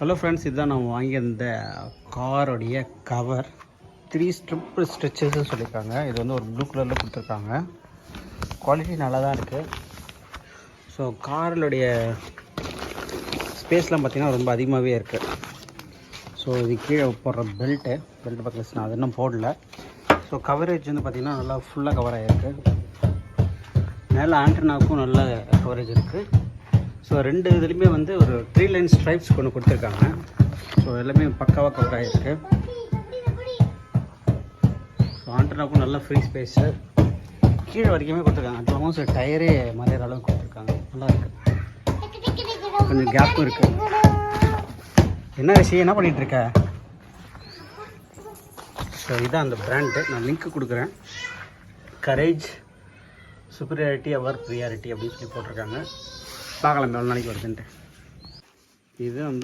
Hello friends, இதுதான் நான் வாங்கியிருந்த காரோடைய cover. 3 strip ஸ்ட்ரிச்சஸ் சொல்லியிருக்காங்க. இது வந்து ஒரு ப்ளூ கலரில் கொடுத்துருக்காங்க. குவாலிட்டி நல்லா தான் இருக்குது. ஸோ காரோடைய ஸ்பேஸ்லாம் பார்த்திங்கன்னா ரொம்ப அதிகமாகவே இருக்குது. ஸோ இது கீழே போடுற பெல்ட் பக்கத்தில் நான் அது இன்னும் போடல. ஸோ கவரேஜ் வந்து பார்த்திங்கன்னா நல்லா ஃபுல்லாக கவர் ஆகிருக்கு. மேலே ஆண்டனாவுக்கும் நல்ல கவரேஜ் இருக்குது. ஸோ 2 இதுலேயுமே வந்து ஒரு 3 லைன் ஸ்ட்ரைப்ஸ் கொண்டு கொடுத்துருக்காங்க. ஸோ எல்லாமே பக்காவாக கவர் ஆகிருக்கு. ஸோ ஆண்டனாவுக்கும் நல்ல ஃப்ரீ ஸ்பேஸு கீழே வரைக்குமே கொடுத்துருக்காங்க. ஆல்மோஸ்ட் டயரே மறையிற அளவுக்கு கொடுத்துருக்காங்க. நல்லா இருக்குது. கொஞ்சம் கேப்பும் இருக்குது. என்ன விஷயம், என்ன பண்ணிகிட்ருக்க? ஸோ இதுதான் அந்த பிராண்டு. நான் லிங்க் கொடுக்குறேன். கரேஜ் சுப்பீரியாரிட்டி அவர் ப்ரியாரிட்டி அப்படின்னு சொல்லி போட்டிருக்காங்க. பார்க்கலாம் எவ்வளோ நாளைக்கு வருதுன்ட்டு. இது வந்து